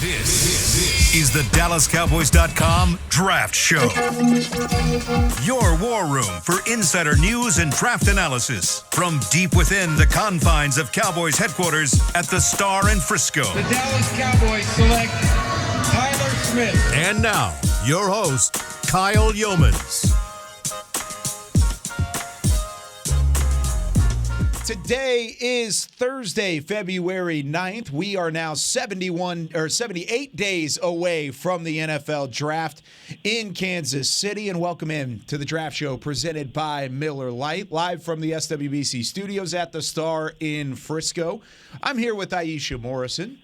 This is the DallasCowboys.com Draft Show. Your war room for insider news and draft analysis from deep within the confines of Cowboys headquarters at the Star in Frisco. The Dallas Cowboys select Tyler Smith. And now, your host, Kyle Yeomans. Today is Thursday, February 9th. We are now 78 days away from the NFL draft in Kansas City. And welcome in to the Draft Show presented by Miller Lite, live from the SWBC studios at the Star in Frisco. I'm here with Aisha Morrison.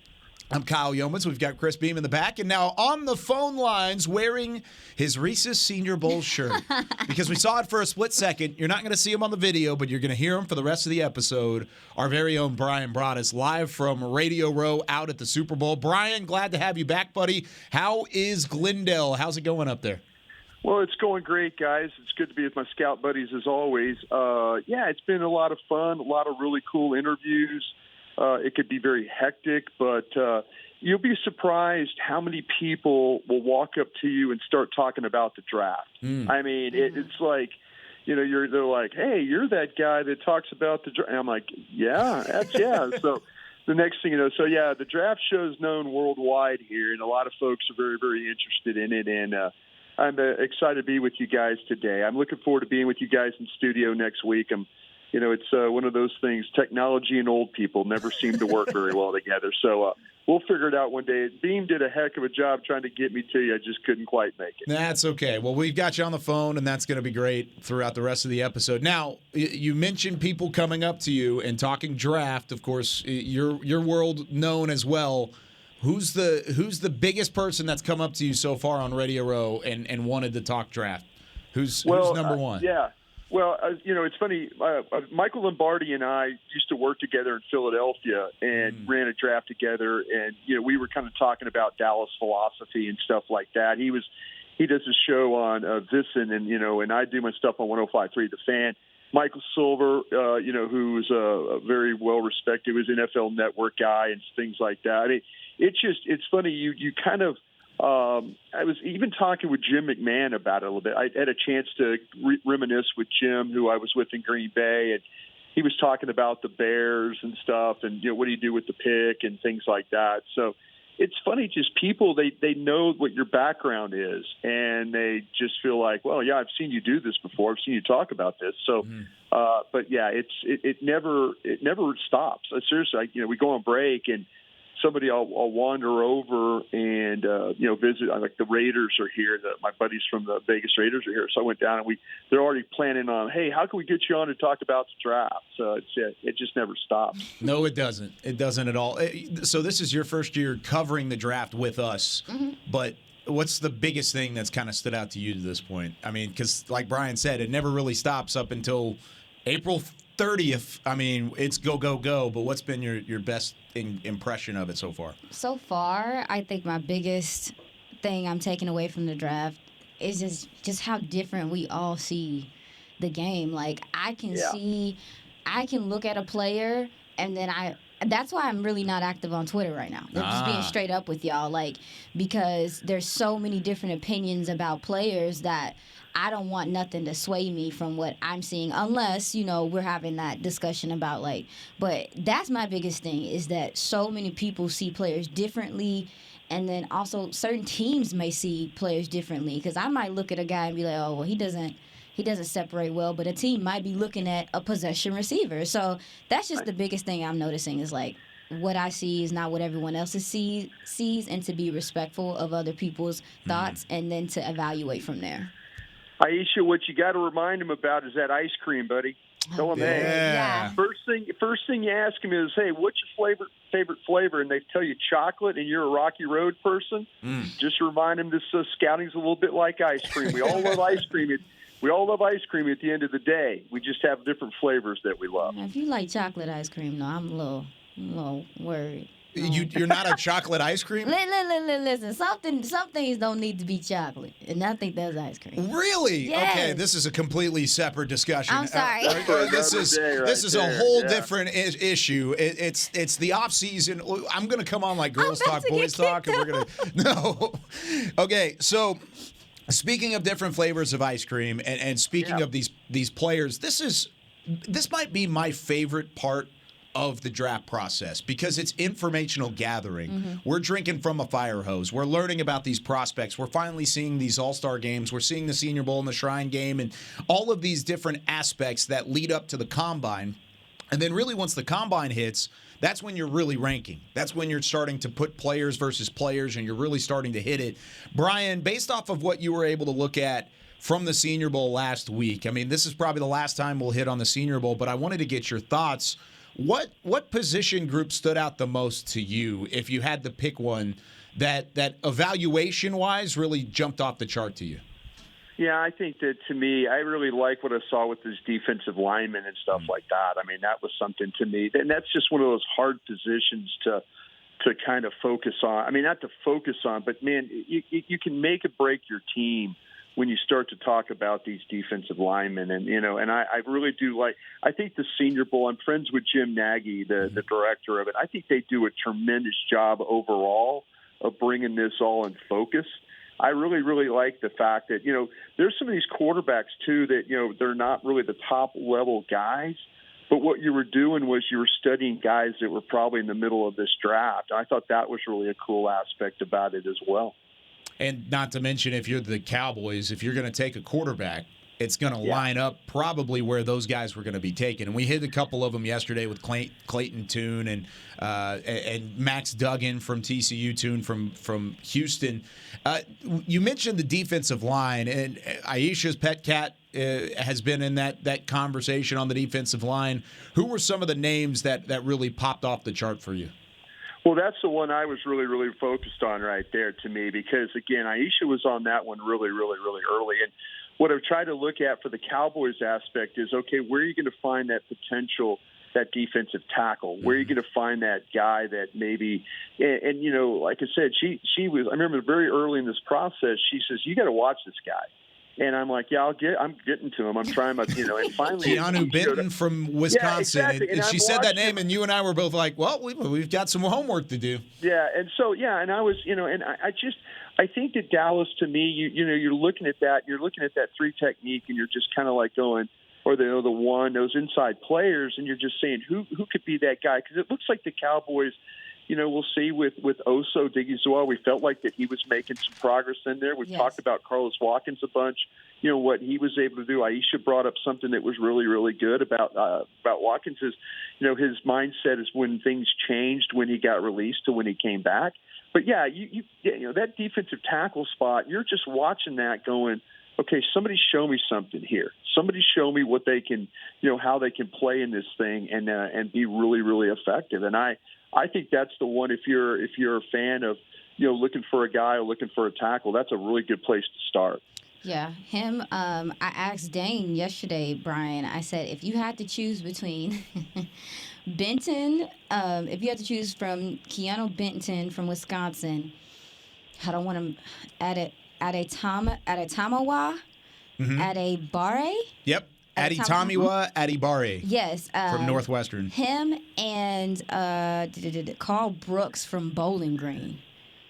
I'm Kyle Yeomans. We've got Chris Beam in the back. And now on the phone lines wearing his Reese's Senior Bowl shirt. Because we saw it for a split second. You're not going to see him on the video, but you're going to hear him for the rest of the episode. Our very own Bryan Broaddus live from Radio Row out at the Super Bowl. Bryan, glad to have you back, buddy. How is Glendale? How's it going up there? Well, it's going great, guys. It's good to be with my scout buddies as always. It's been a lot of fun, a lot of really cool interviews. It could be very hectic, but you'll be surprised how many people will walk up to you and start talking about the draft. I mean, it's like, they're like, hey, you're that guy that talks about the draft. And I'm like, yeah. So the next thing you know, the draft show is known worldwide here, and a lot of folks are very, very interested in it. And I'm excited to be with you guys today. I'm looking forward to being with you guys in studio next week. It's one of those things, technology and old people never seem to work very well together. So we'll figure it out one day. Beam did a heck of a job trying to get me to you. I just couldn't quite make it. That's okay. Well, we've got you on the phone, and that's going to be great throughout the rest of the episode. Now, you mentioned people coming up to you and talking draft. Of course, your world known as well. Who's the biggest person that's come up to you so far on Radio Row and wanted to talk draft? Who's number one? Well, it's funny. Michael Lombardi and I used to work together in Philadelphia and ran a draft together. And, we were kind of talking about Dallas philosophy and stuff like that. He does a show on Vissen and I do my stuff on 105.3 The Fan. Michael Silver, who's a very well-respected, was an NFL Network guy and things like that. I mean, it's funny. You kind of, I was even talking with Jim McMahon about it a little bit. I had a chance to reminisce with Jim, who I was with in Green Bay, and he was talking about the Bears and stuff and, what do you do with the pick and things like that. So it's funny, just people, they know what your background is, and they just feel like, well, yeah, I've seen you do this before. I've seen you talk about this. So, it never stops. Seriously, we go on break and somebody I'll wander over and visit. Like the Raiders are here. My buddies from the Vegas Raiders are here. So I went down and they're already planning on, hey, how can we get you on to talk about the draft? So it just never stops. No, it doesn't. It doesn't at all. So this is your first year covering the draft with us, but what's the biggest thing that's kind of stood out to you to this point? I mean, because like Bryan said, it never really stops up until April 30th. I mean, it's go, go, go. But what's been your best impression of it so far? So far, I think my biggest thing I'm taking away from the draft is just how different we all see the game. Like, I can look at a player, and then that's why I'm really not active on Twitter right now. I'm just being straight up with y'all, because there's so many different opinions about players that I don't want nothing to sway me from what I'm seeing unless, we're having that discussion about, but that's my biggest thing is that so many people see players differently, and then also certain teams may see players differently, because I might look at a guy and be like, oh, well, he doesn't separate well, but a team might be looking at a possession receiver. So that's just the biggest thing I'm noticing is, what I see is not what everyone else sees, and to be respectful of other people's thoughts and then to evaluate from there. Aisha, what you got to remind him about is that ice cream, buddy. Tell him, hey, first thing you ask him is, hey, what's your favorite flavor? And they tell you chocolate, and you're a Rocky Road person. Just remind him this scouting's a little bit like ice cream. We all love ice cream. We all love ice cream at the end of the day. We just have different flavors that we love. If you like chocolate ice cream, though, I'm a little worried. You're not a chocolate ice cream? Listen, some things don't need to be chocolate, and I think that's ice cream. Really? Yes. Okay, this is a completely separate discussion. I'm sorry. This is a whole different issue. It's the off season. I'm gonna come on like girls talk, boys talk, and we're gonna no. Okay, so speaking of different flavors of ice cream, and speaking of these players, this might be my favorite part of the draft process because it's informational gathering. Mm-hmm. We're drinking from a fire hose. We're learning about these prospects. We're finally seeing these all-star games. We're seeing the Senior Bowl and the Shrine Game and all of these different aspects that lead up to the Combine. And then really once the Combine hits, that's when you're really ranking. That's when you're starting to put players versus players and you're really starting to hit it. Brian, based off of what you were able to look at from the Senior Bowl last week, I mean, this is probably the last time we'll hit on the Senior Bowl, but I wanted to get your thoughts. What position group stood out the most to you if you had to pick one that evaluation-wise really jumped off the chart to you? Yeah, I think that to me, I really like what I saw with his defensive linemen and stuff like that. I mean, that was something to me. And that's just one of those hard positions to kind of focus on. I mean, not to focus on, but, man, you can make or break your team when you start to talk about these defensive linemen. And, and I really do I think the Senior Bowl, I'm friends with Jim Nagy, the director of it. I think they do a tremendous job overall of bringing this all in focus. I really, really like the fact that, there's some of these quarterbacks, too, that, they're not really the top-level guys. But what you were doing was you were studying guys that were probably in the middle of this draft. I thought that was really a cool aspect about it as well. And not to mention, if you're the Cowboys, if you're going to take a quarterback, it's going to line up probably where those guys were going to be taken. And we hit a couple of them yesterday with Clayton Tune and Max Duggan from TCU, Tune from Houston. You mentioned the defensive line, and Aisha's pet cat has been in that conversation on the defensive line. Who were some of the names that really popped off the chart for you? Well, that's the one I was really, really focused on right there to me because, again, Aisha was on that one really, really, really early. And what I've tried to look at for the Cowboys aspect is, okay, where are you going to find that potential, that defensive tackle? Where are you going to find that guy that maybe – and like I said, she was – I remember very early in this process, she says, you got to watch this guy. And I'm like, yeah, I'm getting to him. I'm trying my, and finally. Keanu Benton from Wisconsin. Yeah, exactly. And she said that name, and you and I were both like, well, we've got some homework to do. Yeah, and so, and I was, and I think that Dallas, to me, you're looking at that three technique, and you're just kind of like going, or the one, those inside players, and you're just saying, who could be that guy? Because it looks like the Cowboys, we'll see with Oso Digizua. We felt like that he was making some progress in there. We've talked about Carlos Watkins a bunch, what he was able to do. Aisha brought up something that was really, really good about Watkins is, his mindset is when things changed when he got released to when he came back. But, yeah, you that defensive tackle spot, you're just watching that going, okay, somebody show me something here. Somebody show me what they can, how they can play in this thing and be really, really effective. And I think that's the one. If you're a fan of, looking for a guy or looking for a tackle, that's a really good place to start. Yeah, him. I asked Dane yesterday, Brian. I said, if you had to choose between Benton, if you had to choose from Keanu Benton from Wisconsin, I don't want him at a Tamawa, at a Bare. Yep. Aditamiwa Adibare. Yes. From Northwestern. Him and Carl Brooks from Bowling Green.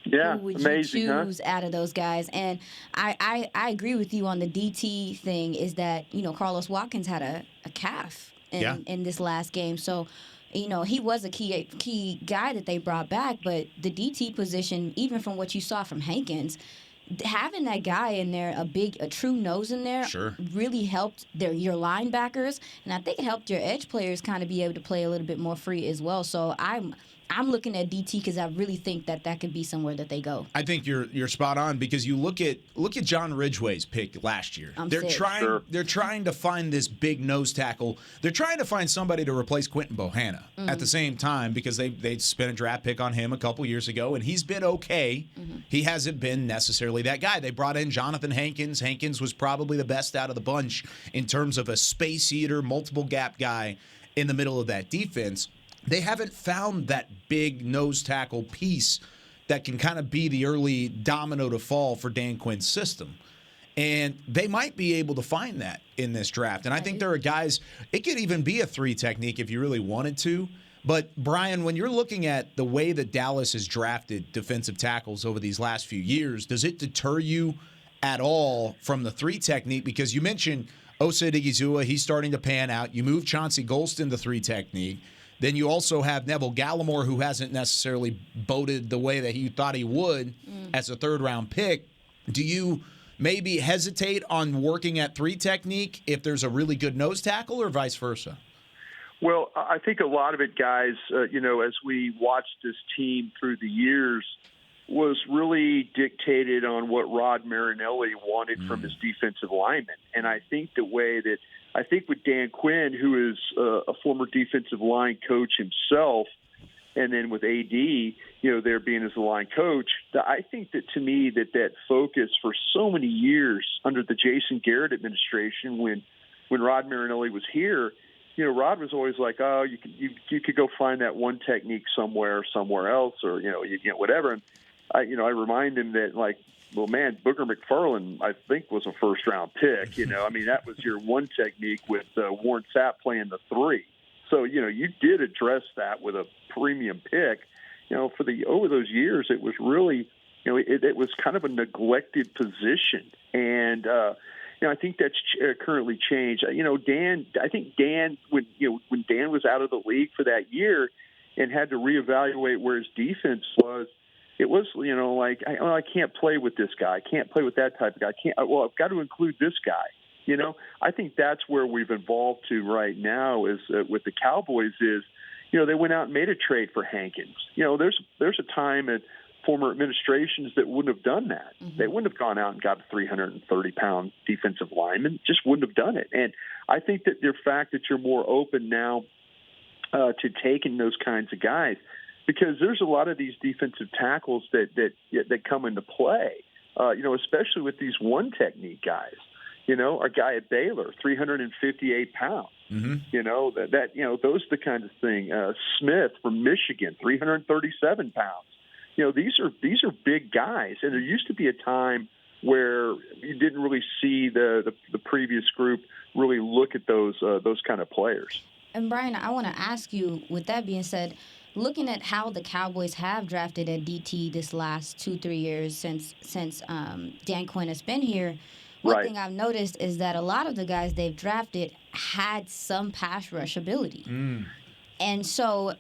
Yeah, who would amazing, you choose out of those guys? And I agree with you on the DT thing is that, Carlos Watkins had a calf in this last game. So, he was a key guy that they brought back. But the DT position, even from what you saw from Hankins, having that guy in there, a true nose in there, really helped your linebackers, and I think it helped your edge players kind of be able to play a little bit more free as well. So I'm looking at DT because I really think that could be somewhere that they go. I think you're spot on because you look at John Ridgway's pick last year. They're trying to find this big nose tackle. They're trying to find somebody to replace Quentin Bohanna at the same time because they spent a draft pick on him a couple years ago and he's been okay. He hasn't been necessarily that guy. They brought in Jonathan Hankins. Hankins was probably the best out of the bunch in terms of a space eater, multiple gap guy in the middle of that defense. they haven't found that big nose tackle piece that can kind of be the early domino to fall for Dan Quinn's system. And they might be able to find that in this draft. And I think there are guys, it could even be a 3 technique if you really wanted to. But, Brian, when you're looking at the way that Dallas has drafted defensive tackles over these last few years, does it deter you at all from the 3 technique? Because you mentioned Osa Odighizuwa, he's starting to pan out. You move Chauncey Golston to 3 technique. Then you also have Neville Gallimore, who hasn't necessarily boated the way that he thought he would as a 3rd-round pick. Do you maybe hesitate on working at 3 technique if there's a really good nose tackle, or vice versa? Well, I think a lot of it, guys, as we watched this team through the years, was really dictated on what Rod Marinelli wanted from his defensive linemen. And I think with Dan Quinn, who is a former defensive line coach himself, and then with AD, there being as a line coach, I think that to me that focus for so many years under the Jason Garrett administration, when Rod Marinelli was here, Rod was always like, oh, you could go find that one technique somewhere else, or whatever. And I remind him that, like, well, man, Booger McFarland, I think, was a 1st-round pick. That was your one technique with Warren Sapp playing the 3. So, you did address that with a premium pick. Over those years, it was really, it was kind of a neglected position. And, I think that's currently changed. I think Dan, when Dan was out of the league for that year and had to reevaluate where his defense was, it was, I can't play with this guy. I can't play with that type of guy. I've got to include this guy. I think that's where we've evolved to right now is with the Cowboys is, they went out and made a trade for Hankins. There's a time at former administrations that wouldn't have done that. Mm-hmm. They wouldn't have gone out and got a 330-pound defensive lineman, just wouldn't have done it. And I think that the fact that you're more open now to taking those kinds of guys, because there's a lot of these defensive tackles that come into play, especially with these one technique guys. Our guy at Baylor, 358 pounds. Mm-hmm. Those are the kind of thing. Smith from Michigan, 337 pounds. These are big guys, and there used to be a time where you didn't really see the previous group really look at those kind of players. And Brian, I want to ask you, with that being said, looking at how the Cowboys have drafted at DT this last 2-3 years since Dan Quinn has been here, one thing I've noticed is that a lot of the guys they've drafted had some pass rush ability. And so,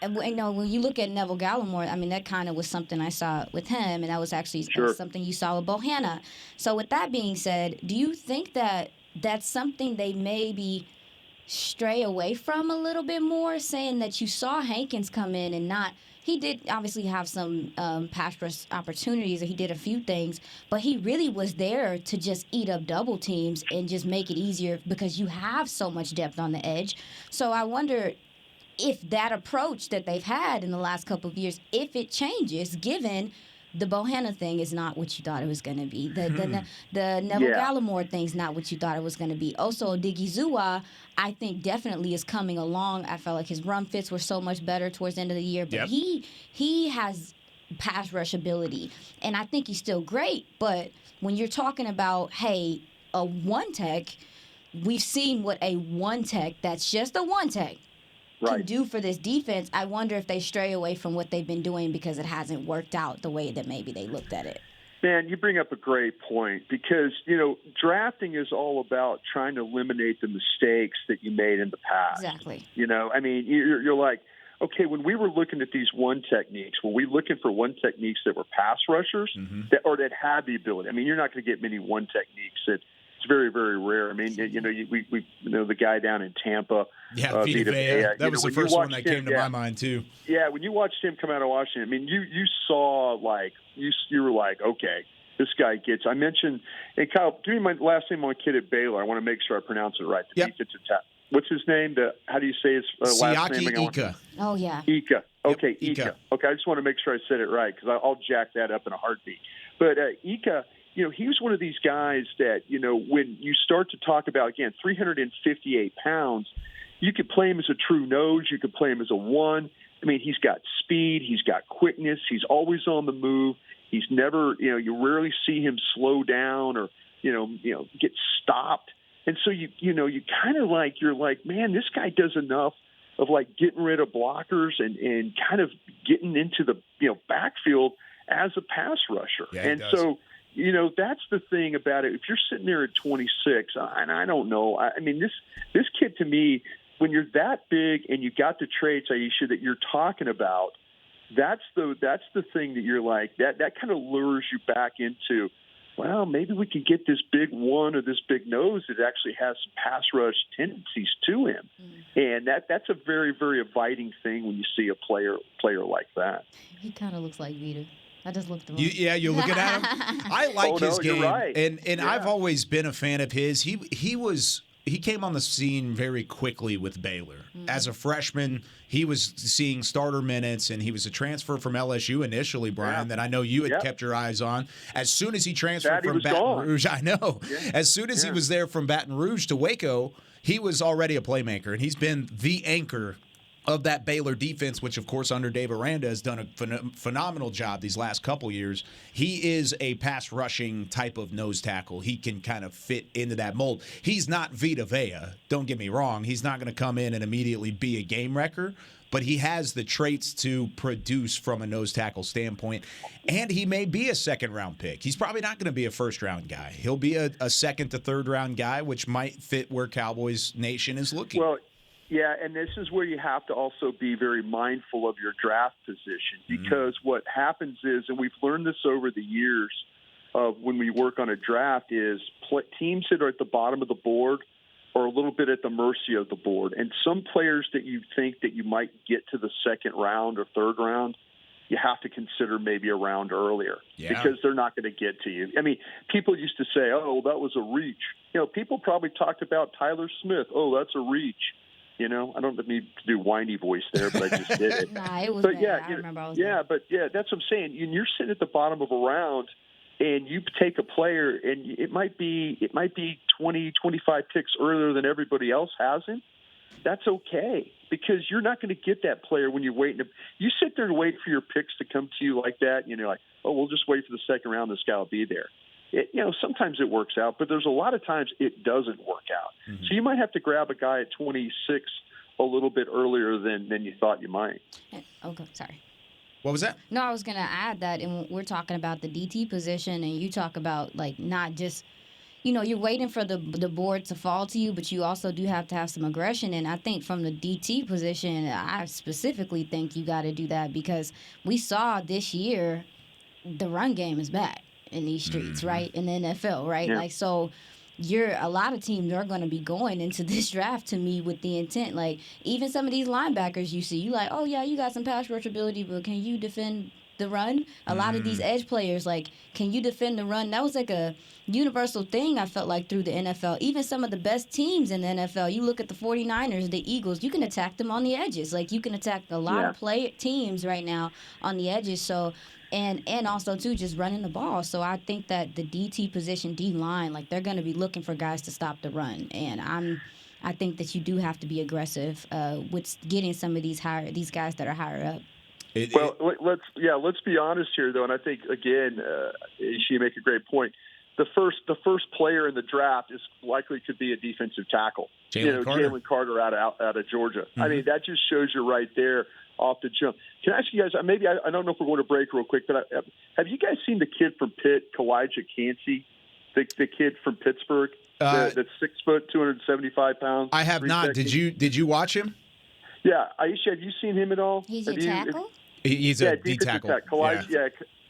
when you look at Neville Gallimore, that kind of was something I saw with him, and that was actually something you saw with Bohanna. So with that being said, do you think that that's something they maybe stray away from a little bit more, saying that you saw Hankins come in and not – he did obviously have some pass rush opportunities, and he did a few things, but he really was there to just eat up double teams and just make it easier because you have so much depth on the edge. So I wonder if that approach that they've had in the last couple of years, if it changes, given the Bohanna thing is not what you thought it was going to be. The Neville Gallimore thing is not what you thought it was going to be. Also, Odighizuwa, I think, definitely is coming along. I felt like his run fits were so much better towards the end of the year. But he has pass rush ability, and I think he's still great. But when you're talking about, hey, a one-tech, we've seen what a one-tech, that's just a one-tech, can do for this defense. I wonder if they stray away from what they've been doing because it hasn't worked out the way that maybe they looked at it. Man, you bring up a great point because, drafting is all about trying to eliminate the mistakes that you made in the past. Exactly. You're like, okay, when we were looking at these one techniques, were we looking for one techniques that were pass rushers that had the ability? You're not going to get many one techniques that – it's very, very rare. We the guy down in Tampa. Yeah, Vita Vea. That was the first one that came to my mind too. Yeah, when you watched him come out of Washington, you saw you were like, okay, this guy gets. I mentioned, and Kyle, give me my last name on a kid at Baylor. I want to make sure I pronounce it right. The defensive tackle. What's his name? How do you say his last name? Ika. Oh yeah. Ika. Okay, Yep, Ika. Okay, I just want to make sure I said it right because I'll jack that up in a heartbeat. But Ika. He was one of these guys that, when you start to talk about, again, 358 pounds, you could play him as a true nose. You could play him as a one. I mean, he's got speed. He's got quickness. He's always on the move. He's never, you rarely see him slow down or, get stopped. And so you kind of you're like, man, this guy does enough of getting rid of blockers and kind of getting into the, backfield as a pass rusher. Yeah, and so, that's the thing about it. If you're sitting there at 26, and I don't know, I mean, this kid to me, when you're that big and you got the traits, Aisha, that you're talking about, that's the thing that you're like, that kind of lures you back into, well, maybe we could get this big one or this big nose that actually has some pass rush tendencies to him. And that's a very, very inviting thing when you see a player like that. He kind of looks like Vita. I just looked at him. You're looking at him. I like his game, you're right. and Yeah. I've always been a fan of his. He came on the scene very quickly with Baylor. As a freshman, he was seeing starter minutes, and he was a transfer from LSU initially, Brian, that I know you had kept your eyes on. As soon as he transferred from Baton Rouge, I know. Yeah. As soon as he was there from Baton Rouge to Waco, he was already a playmaker, and he's been the anchor of that Baylor defense, which, of course, under Dave Aranda has done a phenomenal job these last couple years. He is a pass-rushing type of nose tackle. He can kind of fit into that mold. He's not Vita Vea. Don't get me wrong. He's not going to come in and immediately be a game wrecker, but he has the traits to produce from a nose tackle standpoint, and he may be a second-round pick. He's probably not going to be a first-round guy. He'll be a second- to third-round guy, which might fit where Cowboys Nation is looking. Well, yeah, and this is where you have to also be very mindful of your draft position, because what happens is, and we've learned this over the years of when we work on a draft, is teams that are at the bottom of the board are a little bit at the mercy of the board. And some players that you think that you might get to the second round or third round, you have to consider maybe a round earlier because they're not going to get to you. I mean, people used to say, oh, that was a reach. People probably talked about Tyler Smith. Oh, that's a reach. I don't need to do whiny voice there, but I just did it. Nah, it was bad. I remember I was there. That's what I'm saying. You're sitting at the bottom of a round, and you take a player, and it might be 20, 25 picks earlier than everybody else has him. That's okay, because you're not going to get that player when you're waiting. You sit there and wait for your picks to come to you like that, and you're like, oh, we'll just wait for the second round. This guy will be there. Sometimes it works out, but there's a lot of times it doesn't work out. Mm-hmm. So you might have to grab a guy at 26 a little bit earlier than you thought you might. Okay, sorry. What was that? No, I was going to add that, and we're talking about the DT position, and you talk about, not just, you're waiting for the board to fall to you, but you also do have to have some aggression. And I think from the DT position, I specifically think you got to do that, because we saw this year the run game is back in these streets, right? In the NFL, right? Yeah. So a lot of teams are going to be going into this draft, to me, with the intent, even some of these linebackers you see, you like, oh yeah, you got some pass rush ability, but can you defend the run? A lot of these edge players, can you defend the run? That was a universal thing, I felt like, through the NFL. Even some of the best teams in the NFL, you look at the 49ers, the Eagles, you can attack them on the edges. You can attack a lot of teams right now on the edges. So, and also, too, just running the ball. So I think that the DT position, D-line, they're going to be looking for guys to stop the run. And I think that you do have to be aggressive with getting some of these guys that are higher up. Let's be honest here, though, and I think, again, you make a great point. The first player in the draft is likely to be a defensive tackle. Jalen Carter out of Georgia. Mm-hmm. I mean, that just shows you right there off the jump. Can I ask you guys, maybe I don't know if we're going to break real quick, but have you guys seen the kid from Pitt, Kalijah Cansey, the kid from Pittsburgh, that's 6 foot, 275 pounds? I have not. Did you watch him? Yeah. Aisha, have you seen him at all? He's a tackle? He's a D tackle.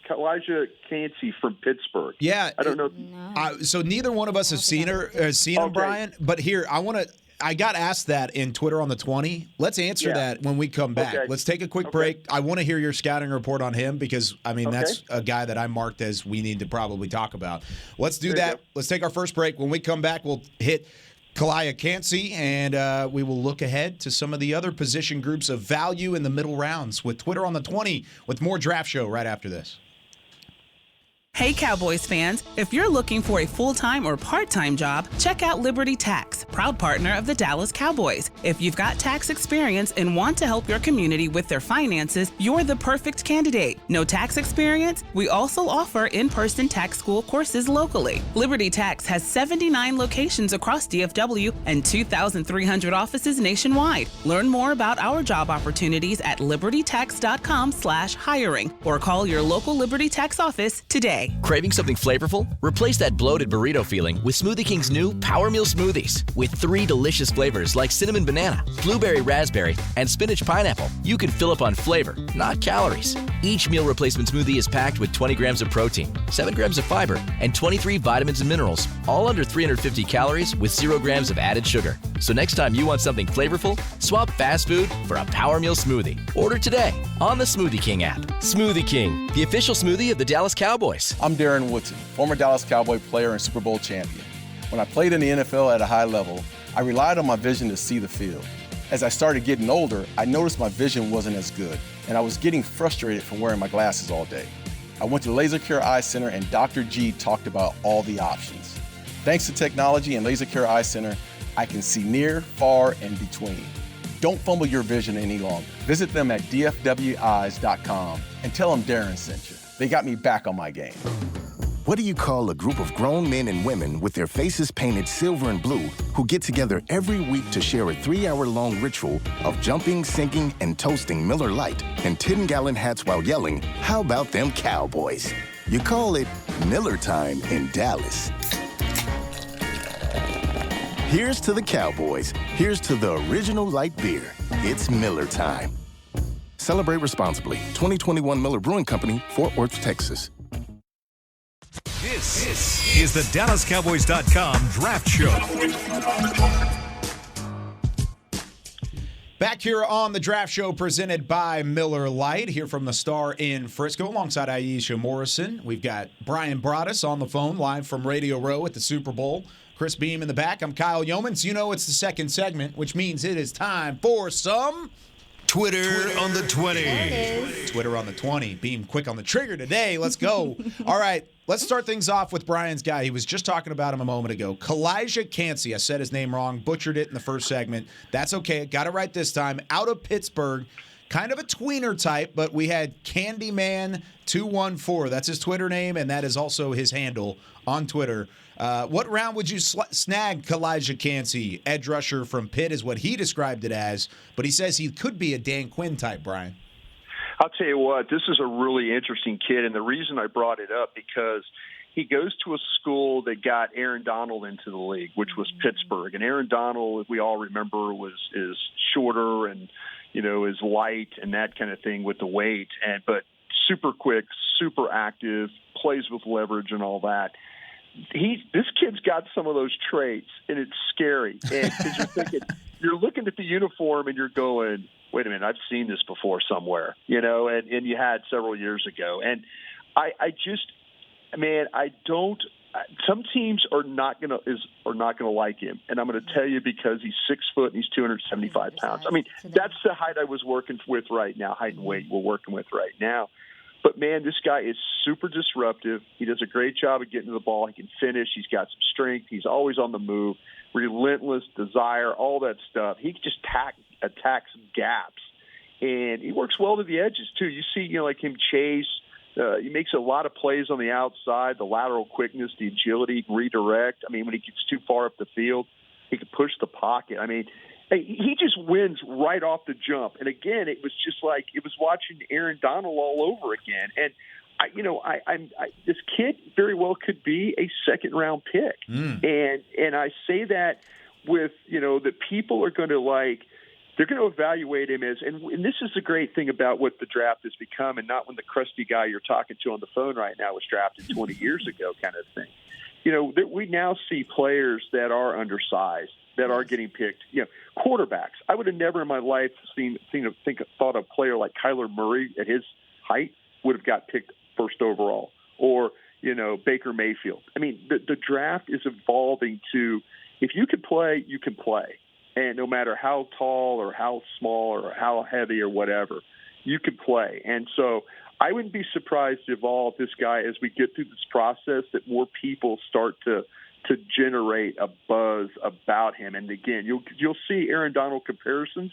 Kalijah Cansey from Pittsburgh. Yeah. I don't know. No. So neither one of us have seen him, Brian. But here, I got asked that in Twitter on the 20. Let's answer that when we come back. Okay. Let's take a quick break. I want to hear your scouting report on him, because, that's a guy that I marked as we need to probably talk about. Let's do that. Let's take our first break. When we come back, we'll hit Kalijah Cansey, and we will look ahead to some of the other position groups of value in the middle rounds with Twitter on the 20 with more Draft Show right after this. Hey Cowboys fans, if you're looking for a full-time or part-time job, check out Liberty Tax, proud partner of the Dallas Cowboys. If you've got tax experience and want to help your community with their finances, you're the perfect candidate. No tax experience? We also offer in-person tax school courses locally. Liberty Tax has 79 locations across DFW and 2,300 offices nationwide. Learn more about our job opportunities at libertytax.com/hiring or call your local Liberty Tax office today. Craving something flavorful? Replace that bloated burrito feeling with Smoothie King's new Power Meal Smoothies. With 3 delicious flavors like cinnamon banana, blueberry raspberry, and spinach pineapple, you can fill up on flavor, not calories. Each meal replacement smoothie is packed with 20 grams of protein, 7 grams of fiber, and 23 vitamins and minerals, all under 350 calories with 0 grams of added sugar. So next time you want something flavorful, swap fast food for a Power Meal Smoothie. Order today on the Smoothie King app. Smoothie King, the official smoothie of the Dallas Cowboys. I'm Darren Woodson, former Dallas Cowboy player and Super Bowl champion. When I played in the NFL at a high level, I relied on my vision to see the field. As I started getting older, I noticed my vision wasn't as good, and I was getting frustrated from wearing my glasses all day. I went to Laser Care Eye Center, and Dr. G talked about all the options. Thanks to technology and Laser Care Eye Center, I can see near, far, and between. Don't fumble your vision any longer. Visit them at dfweyes.com and tell them Darren sent you. They got me back on my game. What do you call a group of grown men and women with their faces painted silver and blue who get together every week to share a 3-hour-long ritual of jumping, singing, and toasting Miller Lite in 10-gallon hats while yelling, "How about them Cowboys?" You call it Miller Time in Dallas. Here's to the Cowboys. Here's to the original light beer. It's Miller Time. Celebrate responsibly. 2021 Miller Brewing Company, Fort Worth, Texas. This is the DallasCowboys.com Draft Show. Back here on the Draft Show presented by Miller Lite, here from the Star in Frisco alongside Aisha Morrison. We've got Bryan Broaddus on the phone live from Radio Row at the Super Bowl. Chris Beam in the back. I'm Kyle Yeomans. You know it's the second segment, which means it is time for some Twitter on the 20. Twitter on the 20. Beam quick on the trigger today. Let's go. All right, let's start things off with Brian's guy. He was just talking about him a moment ago. Kalijah Cansey. I said his name wrong. Butchered it in the first segment. That's okay. Got it right this time. Out of Pittsburgh. Kind of a tweener type, but we had Candyman214. That's his Twitter name, and that is also his handle on Twitter. What round would you snag Kalijah Cansey? Edge rusher from Pitt is what he described it as, but he says he could be a Dan Quinn type, Brian. I'll tell you what, this is a really interesting kid, and the reason I brought it up because he goes to a school that got Aaron Donald into the league, which was Pittsburgh. And Aaron Donald, we all remember, is shorter and is light and that kind of thing with the weight, but super quick, super active, plays with leverage and all that. This kid's got some of those traits, and it's scary. And because you're looking at the uniform and you're going, wait a minute, I've seen this before somewhere, and you had several years ago. And some teams are not gonna like him, and I'm gonna tell you because he's 6 foot and he's 275 pounds. I mean, that's the height I was working with right now, height and weight we're working with right now. But, man, this guy is super disruptive. He does a great job of getting to the ball. He can finish. He's got some strength. He's always on the move, relentless, desire, all that stuff. He just attacks gaps. And he works well to the edges, too. You see, like him chase. He makes a lot of plays on the outside, the lateral quickness, the agility, redirect. I mean, when he gets too far up the field, he can push the pocket. I mean, he just wins right off the jump. And again, it was just like it was watching Aaron Donald all over again. And this kid very well could be a second-round pick. And I say that with that people are going to they're going to evaluate him as, and this is the great thing about what the draft has become, and not when the crusty guy you're talking to on the phone right now was drafted 20 years ago, kind of thing. That we now see players that are undersized that are getting picked. Quarterbacks. I would have never in my life thought a player like Kyler Murray at his height would have got picked first overall, or Baker Mayfield. I mean, the draft is evolving to if you can play, you can play, and no matter how tall or how small or how heavy or whatever, you could play. And so I wouldn't be surprised if all this guy, as we get through this process, that more people start to generate a buzz about him. And again, you'll see Aaron Donald comparisons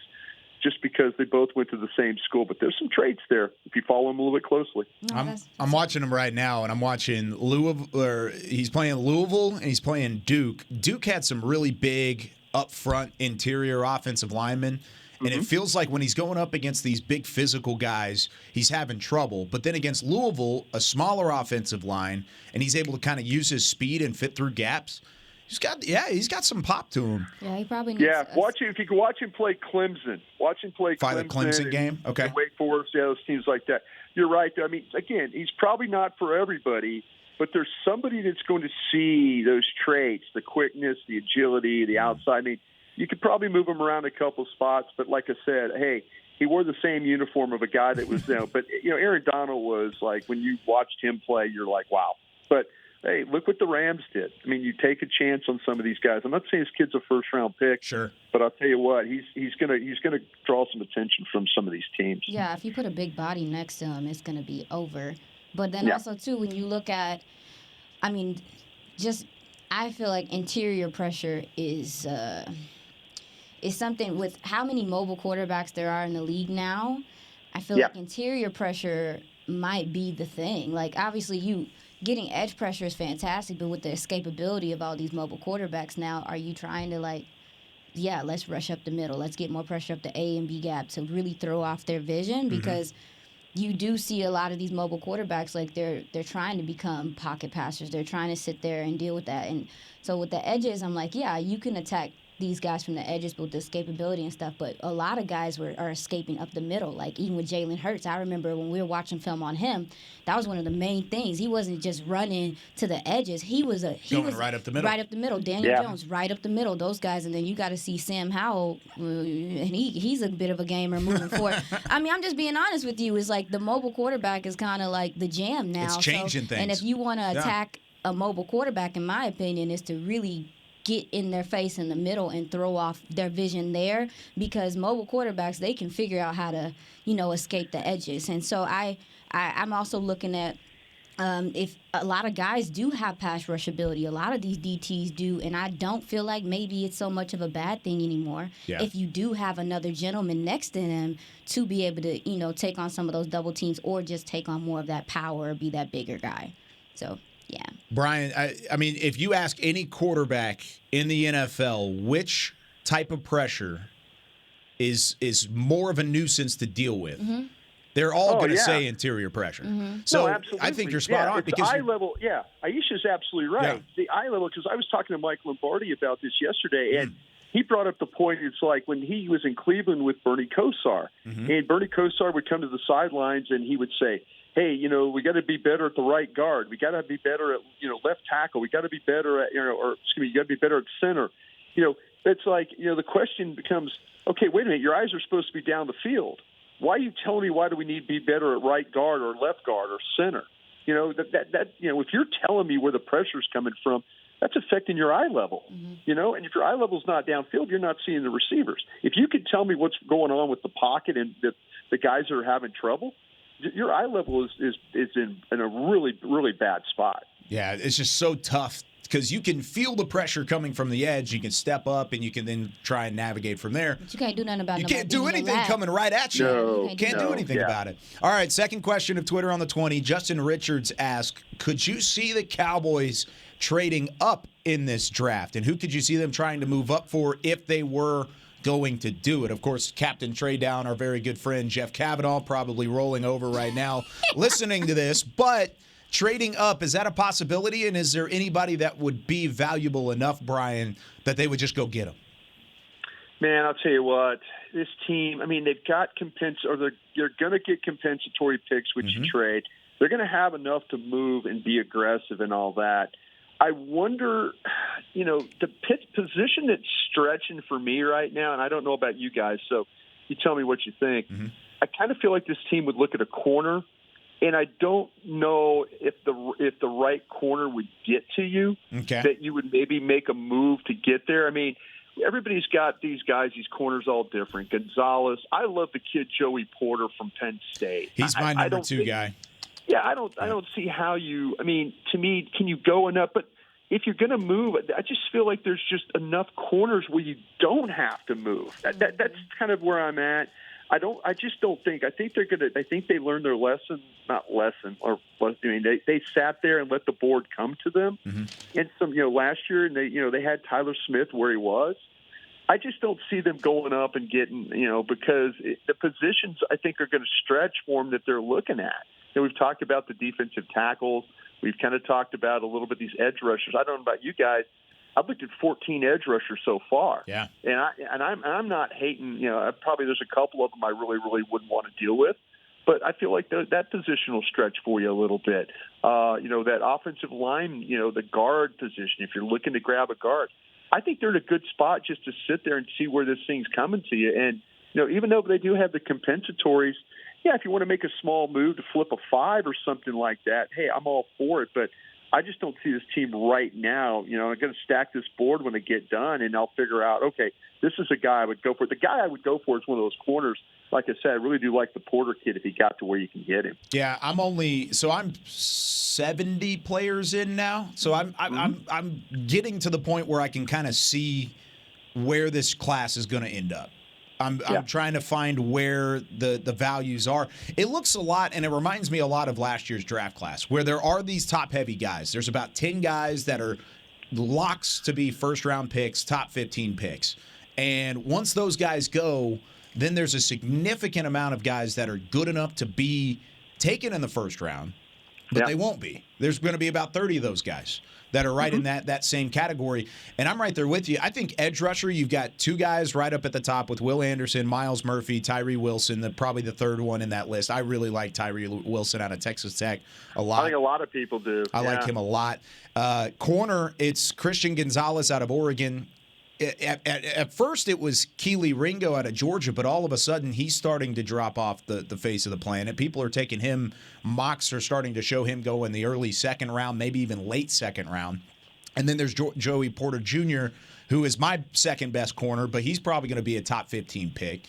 just because they both went to the same school. But there's some traits there if you follow him a little bit closely. I'm watching him right now, and I'm watching Louisville. Or he's playing Louisville, and he's playing Duke. Duke had some really big up front interior offensive linemen. And it feels like when he's going up against these big physical guys, he's having trouble. But then against Louisville, a smaller offensive line, and he's able to kind of use his speed and fit through gaps. He's got some pop to him. Yeah, he probably needs if you can watch him play Clemson. Watch him play Clemson. The Clemson game? Okay. And Wake Forest, those teams like that. You're right. I mean, again, he's probably not for everybody, but there's somebody that's going to see those traits, the quickness, the agility, the outside. I mean, you could probably move him around a couple spots, but like I said, hey, he wore the same uniform of a guy that was, but Aaron Donald was like, when you watched him play, you're like, wow. But hey, look what the Rams did. I mean, you take a chance on some of these guys. I'm not saying this kid's a first-round pick, sure, but I'll tell you what, he's gonna draw some attention from some of these teams. Yeah, if you put a big body next to him, it's gonna be over. But then also too, when you look at, I mean, I feel like interior pressure is something with how many mobile quarterbacks there are in the league now. I feel like interior pressure might be the thing. Like, obviously, getting edge pressure is fantastic, but with the escapability of all these mobile quarterbacks now, are you trying to, let's rush up the middle. Let's get more pressure up the A and B gap to really throw off their vision? Because you do see a lot of these mobile quarterbacks, like, they're trying to become pocket passers. They're trying to sit there and deal with that. And so with the edges, I'm like, yeah, you can attack these guys from the edges with the escapability and stuff, but a lot of guys are escaping up the middle. Like, even with Jalen Hurts, I remember when we were watching film on him, that was one of the main things. He wasn't just running to the edges. He was going right up the middle. Right up the middle. Daniel Jones, right up the middle. Those guys, and then you got to see Sam Howell, and he's a bit of a gamer moving forward. I mean, I'm just being honest with you. It's like the mobile quarterback is kind of like the jam now. It's changing things. And if you want to attack a mobile quarterback, in my opinion, is to really get in their face in the middle and throw off their vision there, because mobile quarterbacks, they can figure out how to, escape the edges. And so I'm also looking at if a lot of guys do have pass rush ability, a lot of these DTs do, and I don't feel like maybe it's so much of a bad thing anymore if you do have another gentleman next to them to be able to, take on some of those double teams or just take on more of that power or be that bigger guy. So, yeah. Brian, I mean, if you ask any quarterback in the NFL which type of pressure is more of a nuisance to deal with, they're all going to say interior pressure. So absolutely. I think you're spot on. Because eye level, Aisha's absolutely right. Yeah. The eye level, because I was talking to Mike Lombardi about this yesterday, and he brought up the point, it's like when he was in Cleveland with Bernie Kosar, and Bernie Kosar would come to the sidelines and he would say, hey, we got to be better at the right guard. We got to be better at, left tackle. We got to be better at, you got to be better at center. It's like, the question becomes, okay, wait a minute, your eyes are supposed to be down the field. Why are you telling me why do we need to be better at right guard or left guard or center? If you're telling me where the pressure's coming from, that's affecting your eye level, and if your eye level's not downfield, you're not seeing the receivers. If you could tell me what's going on with the pocket and the guys that are having trouble, your eye level is in a really, really bad spot. Yeah, it's just so tough because you can feel the pressure coming from the edge. You can step up, and you can then try and navigate from there. But you can't do nothing about it. You can't do anything coming right at you. No, you can't do anything about it. All right, second question of Twitter on the 20. Justin Richards asked, could you see the Cowboys trading up in this draft? And who could you see them trying to move up for if they were going to do it? Of course, Captain Trey Down, our very good friend Jeff Kavanaugh, probably rolling over right now listening to this. But trading up, is that a possibility? And is there anybody that would be valuable enough, Brian, that they would just go get him? Man, I'll tell you what, this team, I mean, they've got they're going to get compensatory picks, which you trade. They're going to have enough to move and be aggressive and all that. I wonder, the position that's stretching for me right now, and I don't know about you guys, so you tell me what you think. I kind of feel like this team would look at a corner, and I don't know if the right corner would get to you, that you would maybe make a move to get there. I mean, everybody's got these guys, these corners all different. Gonzalez. I love the kid Joey Porter from Penn State. He's my number 2 guy. Yeah, I don't see how you. I mean, to me, can you go enough? But if you're going to move, I just feel like there's just enough corners where you don't have to move. That's kind of where I'm at. I just don't think. I think they're going to. I think they learned their lesson. Not lesson, or I mean, they sat there and let the board come to them. Mm-hmm. And last year, and they had Tyler Smith where he was. I just don't see them going up and getting, because the positions I think are going to stretch for them that they're looking at. We've talked about the defensive tackles. We've kind of talked about a little bit these edge rushers. I don't know about you guys. I've looked at 14 edge rushers so far. Yeah. And I'm not hating. Probably there's a couple of them I really, really wouldn't want to deal with. But I feel like that position will stretch for you a little bit. That offensive line, the guard position, if you're looking to grab a guard, I think they're in a good spot just to sit there and see where this thing's coming to you. And, even though they do have the compensatories, if you want to make a small move to flip a 5 or something like that, hey, I'm all for it. But I just don't see this team right now. I'm going to stack this board when they get done, and I'll figure out, okay, this is a guy I would go for. The guy I would go for is one of those corners. Like I said, I really do like the Porter kid if he got to where you can get him. Yeah, I'm 70 players in now, so I'm getting to the point where I can kind of see where this class is going to end up. I'm trying to find where the values are. It looks a lot, and it reminds me a lot of last year's draft class, where there are these top-heavy guys. There's about 10 guys that are locks to be first-round picks, top 15 picks. And once those guys go, then there's a significant amount of guys that are good enough to be taken in the first round, but they won't be. There's going to be about 30 of those guys that are right in that same category. And I'm right there with you. I think edge rusher, you've got 2 guys right up at the top with Will Anderson, Miles Murphy, Tyree Wilson, probably the third one in that list. I really like Tyree Wilson out of Texas Tech a lot. I think a lot of people do. I like him a lot. Corner, it's Christian Gonzalez out of Oregon. At first, it was Keely Ringo out of Georgia, but all of a sudden, he's starting to drop off the face of the planet. People are taking him. Mocks are starting to show him go in the early second round, maybe even late second round. And then there's Joey Porter Jr., who is my second best corner, but he's probably going to be a top 15 pick.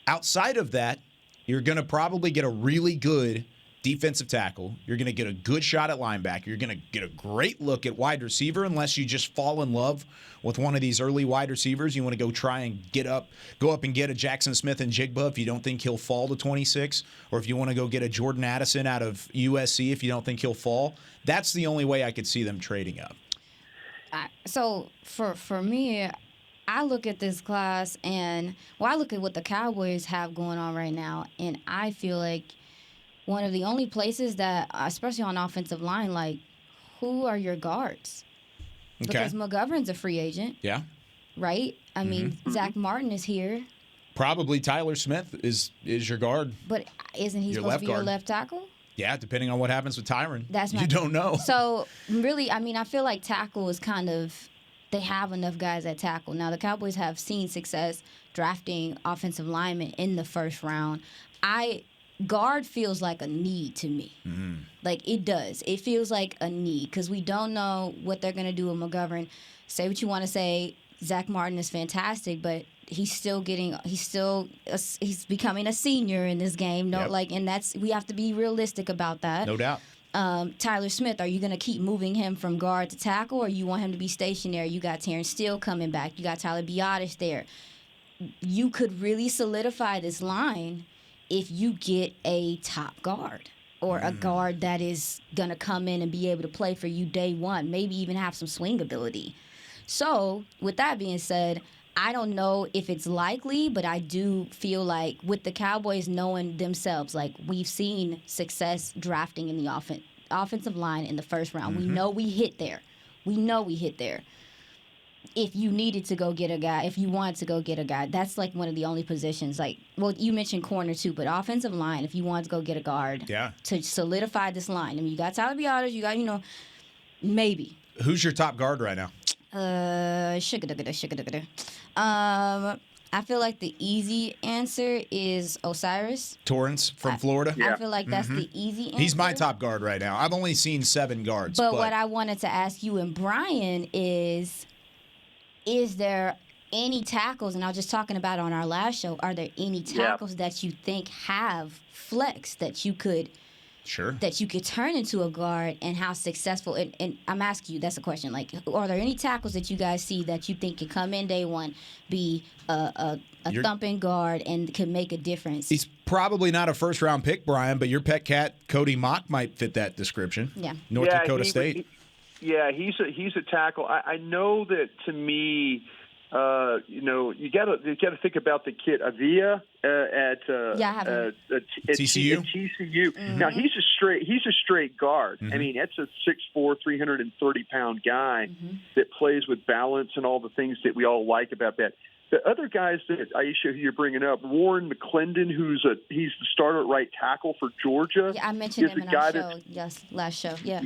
Outside of that, you're going to probably get a really good defensive tackle. You're going to get a good shot at linebacker. You're going to get a great look at wide receiver unless you just fall in love with one of these early wide receivers. You want to go try and go up and get a Jackson Smith and Jigba if you don't think he'll fall to 26, or if you want to go get a Jordan Addison out of USC if you don't think he'll fall. That's the only way I could see them trading up. So for me, I look at this class and I look at what the Cowboys have going on right now, and I feel like one of the only places that, especially on offensive line, like, who are your guards? Okay. Because McGovern's a free agent. Yeah. Right? I mean, Zach Martin is here. Probably Tyler Smith is your guard. But isn't he supposed to be your left tackle? Yeah, depending on what happens with Tyron. You don't know. So, really, I mean, I feel like tackle is kind of, they have enough guys at tackle. Now, the Cowboys have seen success drafting offensive linemen in the first round. Guard feels like a need to me. Mm-hmm. Like, it does. It feels like a need because we don't know what they're going to do with McGovern. Say what you want to say. Zach Martin is fantastic, but he's becoming a senior in this game. We have to be realistic about that. No doubt. Tyler Smith, are you going to keep moving him from guard to tackle, or you want him to be stationary? You got Terrence Steele coming back. You got Tyler Broaddus there. You could really solidify this line if you get a top guard or a guard that is going to come in and be able to play for you day one, maybe even have some swing ability. So, with that being said, I don't know if it's likely, but I do feel like with the Cowboys knowing themselves, like, we've seen success drafting in the offensive line in the first round. We know we hit there. If you needed to go get a guy, if you wanted to go get a guy, that's like one of the only positions. Like, well, you mentioned corner too, but offensive line, if you wanted to go get a guard to solidify this line. I mean, you got Tyler Broaddus, you got, maybe. Who's your top guard right now? I feel like the easy answer is Osiris Torrance from Florida. I feel like that's the easy answer. He's my top guard right now. I've only seen 7 guards. But what I wanted to ask you and Bryan is there any tackles, and I was just talking about on our last show, are there any tackles that you think have flex that you could turn into a guard, and how successful, and I'm asking you, that's a question, like, are there any tackles that you guys see that you think could come in day one, be a thumping guard, and could make a difference? He's probably not a first-round pick, Brian, but your pet cat, Cody Mock, might fit that description. Yeah. North Dakota State. He's a tackle. I know that, to me, you got to think about the kid Avia at TCU. TCU. Mm-hmm. Now he's a straight guard. I mean, that's a 6'4", 330-pound guy that plays with balance and all the things that we all like about that. The other guys that, Aisha, who you're bringing up, Warren McClendon, he's the starter at right tackle for Georgia. Yeah, I mentioned him in our show. Yes, last show. Yeah.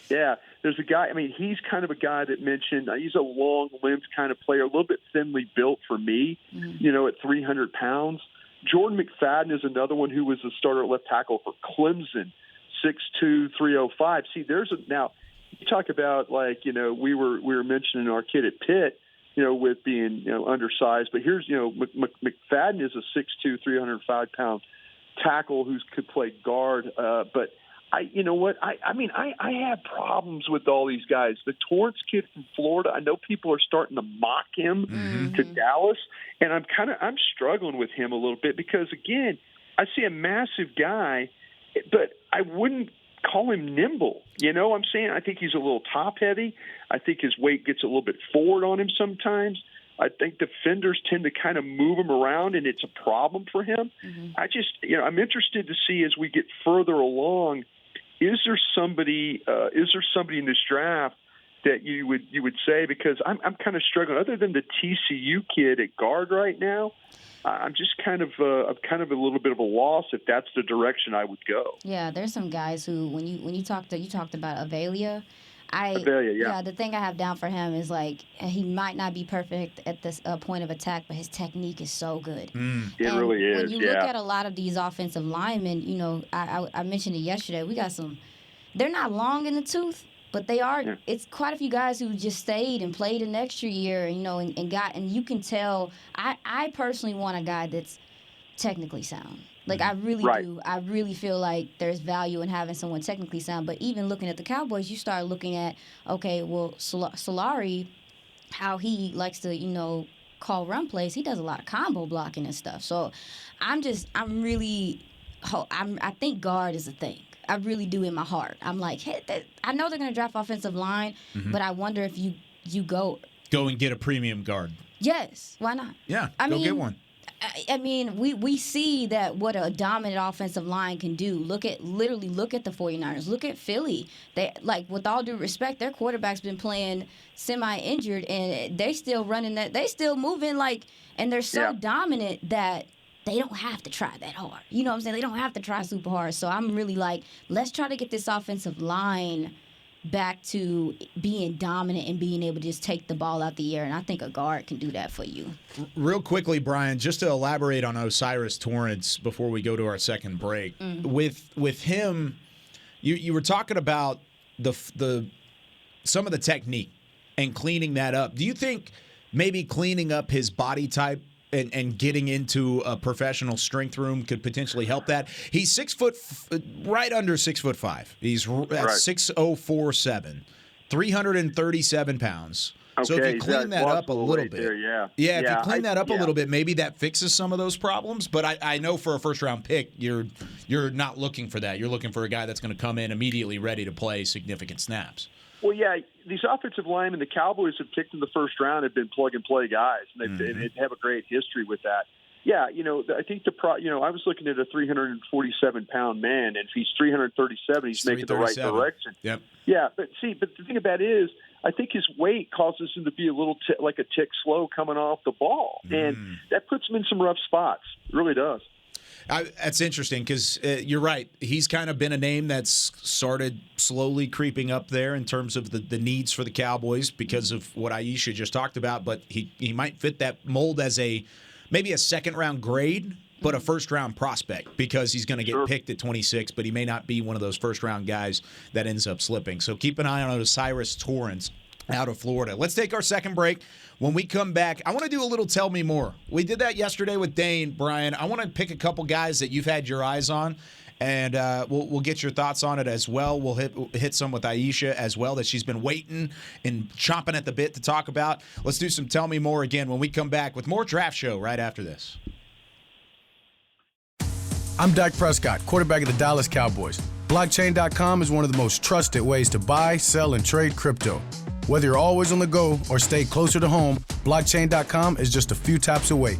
Yeah, there's a guy, I mean, he's kind of a guy that mentioned, he's a long-limbed kind of player, a little bit thinly built for me, at 300 pounds. Jordan McFadden is another one who was the starter at left tackle for Clemson, 6'2", 305. See, now, you talk about, we were mentioning our kid at Pitt, with being, undersized, but here's, McFadden is a 6'2", 305-pound tackle who could play guard, but I have problems with all these guys. The Torrance kid from Florida, I know people are starting to mock him to Dallas, and I'm struggling with him a little bit because, again, I see a massive guy, but I wouldn't call him nimble. You know what I'm saying? I think he's a little top-heavy. I think his weight gets a little bit forward on him sometimes. I think defenders tend to kind of move him around, and it's a problem for him. I'm interested to see as we get further along, is there somebody in this draft that you would say, because I'm kind of struggling, other than the TCU kid at guard right now, I'm just kind of a little bit of a loss if that's the direction I would go. Yeah, there's some guys who, when you talked about Avelia. The thing I have down for him is, like, he might not be perfect at this point of attack, but his technique is so good. It really is. When you look at a lot of these offensive linemen, I mentioned it yesterday. We got some. They're not long in the tooth, but they are. Yeah. It's quite a few guys who just stayed and played an extra year, and you can tell. I personally want a guy that's technically sound. Like, I really do. I really feel like there's value in having someone technically sound. But even looking at the Cowboys, you start looking at, okay, well, Solari, how he likes to, call run plays. He does a lot of combo blocking and stuff. So I think guard is a thing. I really do in my heart. I'm like, hey, I know they're going to draft offensive line, but I wonder if you go and get a premium guard. Yes. Why not? Yeah, get one. I mean, we see that what a dominant offensive line can do. Look at the 49ers. Look at Philly. They, like, with all due respect, their quarterback's been playing semi-injured, and they still running that. They still moving, like, and they're so dominant that they don't have to try that hard. You know what I'm saying? They don't have to try super hard. So I'm really like, let's try to get this offensive line back to being dominant and being able to just take the ball out the air, and I think a guard can do that for you. Real quickly, Brian, just to elaborate on O'Cyrus Torrence before we go to our second break. With him, you were talking about some of the technique and cleaning that up. Do you think maybe cleaning up his body type and getting into a professional strength room could potentially help that? He's right under 6'5". He's at 6'047", 337 pounds. Okay, so if you clean that up a little bit, if you clean that up a little bit, maybe that fixes some of those problems. But I know for a first-round pick, you're not looking for that. You're looking for a guy that's going to come in immediately ready to play significant snaps. Well, yeah, these offensive linemen the Cowboys have picked in the first round have been plug-and-play guys, and they have a great history with that. Yeah, I think I was looking at a 347-pound man, and if he's 337, he's making the right direction. Yep. Yeah, but the thing about it is, I think his weight causes him to be a little like a tick slow coming off the ball, and that puts him in some rough spots. It really does. That's interesting because you're right. He's kind of been a name that's started slowly creeping up there in terms of the needs for the Cowboys because of what Aisha just talked about. But he might fit that mold as maybe a second-round grade, but a first-round prospect because he's going to get picked at 26, but he may not be one of those first-round guys that ends up slipping. So keep an eye on O'Cyrus Torrence. out of Florida. Let's take our second break. When we come back, I want to do a little Tell Me More. We did that yesterday with Dane, Brian. I want to pick a couple guys that you've had your eyes on, and we'll get your thoughts on it as well. We'll hit some with Aisha as well that she's been waiting and chomping at the bit to talk about. Let's do some Tell Me More again when we come back with more Draft Show right after this. I'm Dak Prescott, quarterback of the Dallas Cowboys. Blockchain.com is one of the most trusted ways to buy, sell, and trade crypto. Whether you're always on the go or stay closer to home, Blockchain.com is just a few taps away.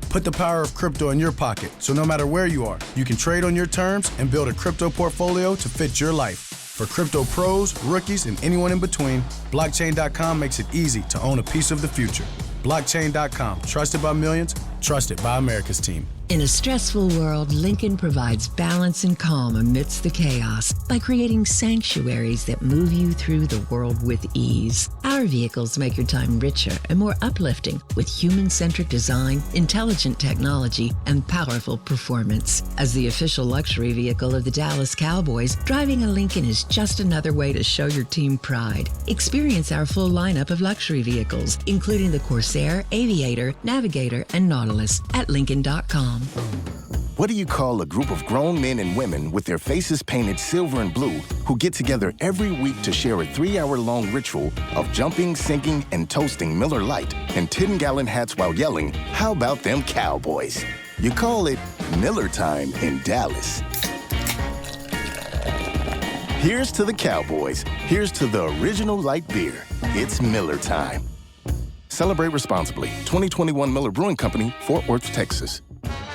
Put the power of crypto in your pocket, so no matter where you are, you can trade on your terms and build a crypto portfolio to fit your life. For crypto pros, rookies, and anyone in between, Blockchain.com makes it easy to own a piece of the future. Blockchain.com, trusted by millions, trusted by America's team. In a stressful world, Lincoln provides balance and calm amidst the chaos by creating sanctuaries that move you through the world with ease. Our vehicles make your time richer and more uplifting with human-centric design, intelligent technology, and powerful performance. As the official luxury vehicle of the Dallas Cowboys, driving a Lincoln is just another way to show your team pride. Experience our full lineup of luxury vehicles, including the Corsair, Aviator, Navigator, and Nautilus at Lincoln.com. What do you call a group of grown men and women with their faces painted silver and blue who get together every week to share a 3-hour-long ritual of jumping, sinking, and toasting Miller Lite in 10-gallon hats while yelling, "How about them Cowboys?" You call it Miller Time in Dallas. Here's to the Cowboys. Here's to the original light beer. It's Miller Time. Celebrate responsibly. 2021 Miller Brewing Company, Fort Worth, Texas.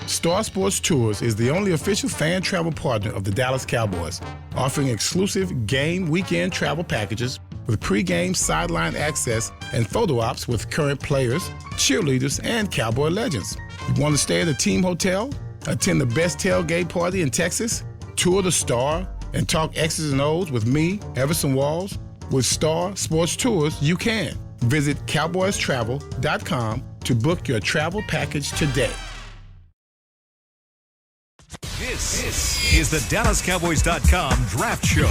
Star Sports Tours is the only official fan travel partner of the Dallas Cowboys, offering exclusive game weekend travel packages with pre-game sideline access and photo ops with current players, cheerleaders, and Cowboy legends. You want to stay at a team hotel, attend the best tailgate party in Texas, tour the Star, and talk X's and O's with me, Everson Walls? With Star Sports Tours, you can. Visit cowboystravel.com to book your travel package today. This is the DallasCowboys.com Draft Show.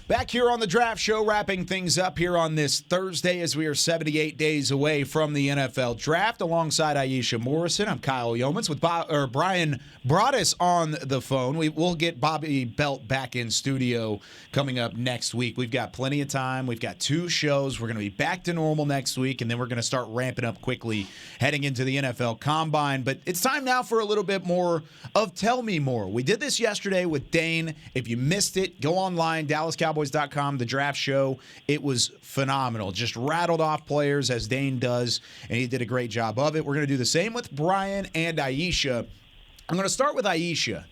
Back here on the Draft Show, wrapping things up here on this Thursday as we are 78 days away from the NFL Draft. Alongside Aisha Morrison, I'm Kyle Yeomans with Bryan Broaddus on the phone. We'll get Bobby Belt back in studio coming up next week. We've got plenty of time. We've got 2 shows. We're going to be back to normal next week, and then we're going to start ramping up quickly heading into the NFL Combine. But it's time now for a little bit more of Tell Me More. We did this yesterday with Dane. If you missed it, go online, DallasCowboys.com, the draft show. It was phenomenal. Just rattled off players as Dane does, and he did a great job of it. We're going to do the same with Brian and Aisha. I'm going to start with Aisha.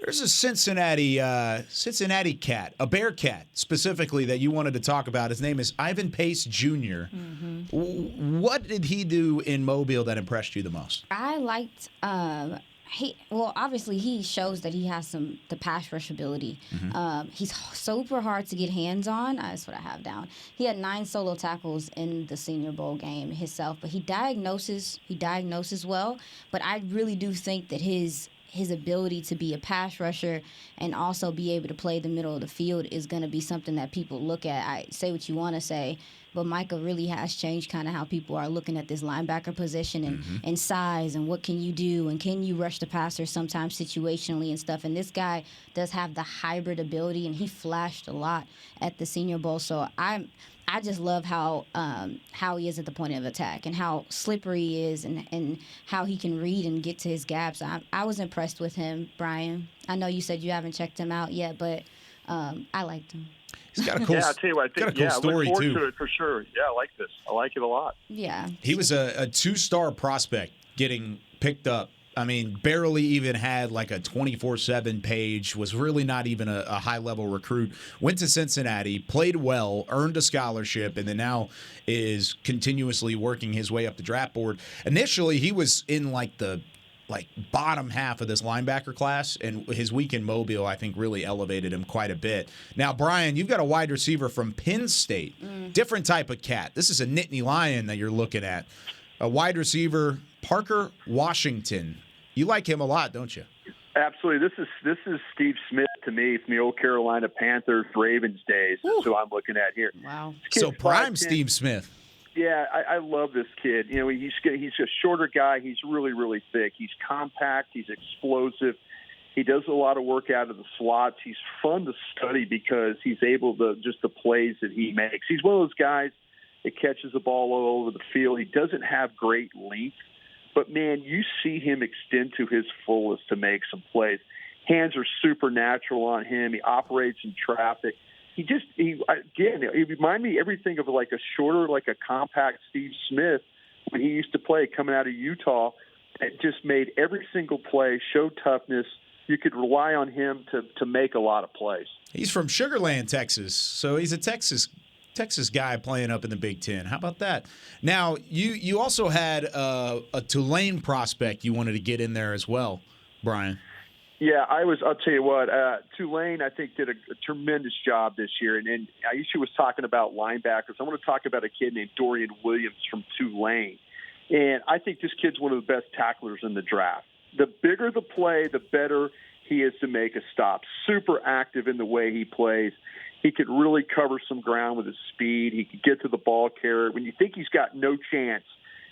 There's a Cincinnati cat, a Bearcat specifically, that you wanted to talk about. His name is Ivan Pace Jr. Mm-hmm. What did he do in Mobile that impressed you the most? I liked obviously he shows that he has the pass rush ability. Mm-hmm. He's super hard to get hands on. That's what I have down. He had 9 solo tackles in the Senior Bowl game himself, but he diagnoses well. But I really do think that his ability to be a pass rusher and also be able to play the middle of the field is going to be something that people look at. I say what you want to say, but Micah really has changed kind of how people are looking at this linebacker position and size and what can you do and can you rush the passer sometimes situationally and stuff. And this guy does have the hybrid ability, and he flashed a lot at the Senior Bowl. So I just love how he is at the point of attack and how slippery he is and how he can read and get to his gaps. I was impressed with him, Brian. I know you said you haven't checked him out yet, but I liked him. He's got a cool, I'll tell you what, I think, story, I look forward too. to it for sure. Yeah, I like this. I like it a lot. Yeah. He was a 2-star prospect getting picked up. I mean, barely even had like a 24/7 page, was really not even a high-level recruit. Went to Cincinnati, played well, earned a scholarship, and then now is continuously working his way up the draft board. Initially, he was in the bottom half of this linebacker class, and his week in Mobile, I think, really elevated him quite a bit. Now, Brian, you've got a wide receiver from Penn State. Different type of cat. This is a Nittany Lion that you're looking at. A wide receiver, Parker Washington. You like him a lot, don't you? Absolutely. This is Steve Smith to me from the old Carolina Panthers, Ravens days. That's who I'm looking at here. Wow. So prime 5'10". Steve Smith. Yeah, I love this kid. You know, he's a shorter guy. He's really, really thick. He's compact. He's explosive. He does a lot of work out of the slots. He's fun to study because he's able to just the plays that he makes. He's one of those guys that catches the ball all over the field. He doesn't have great length, but, man, you see him extend to his fullest to make some plays. Hands are supernatural on him. He operates in traffic. He reminded me everything of like a shorter, like a compact Steve Smith when he used to play coming out of Utah. It just made every single play, showed toughness. You could rely on him to make a lot of plays. He's from Sugar Land, Texas, so he's a Texas guy playing up in the Big Ten. How about that? Now, you also had a Tulane prospect you wanted to get in there as well, Brian. Yeah, I'll tell you what, Tulane, I think, did a tremendous job this year. And Aisha was talking about linebackers. I want to talk about a kid named Dorian Williams from Tulane. And I think this kid's one of the best tacklers in the draft. The bigger the play, the better he is to make a stop. Super active in the way he plays. He could really cover some ground with his speed. He could get to the ball carrier. When you think he's got no chance,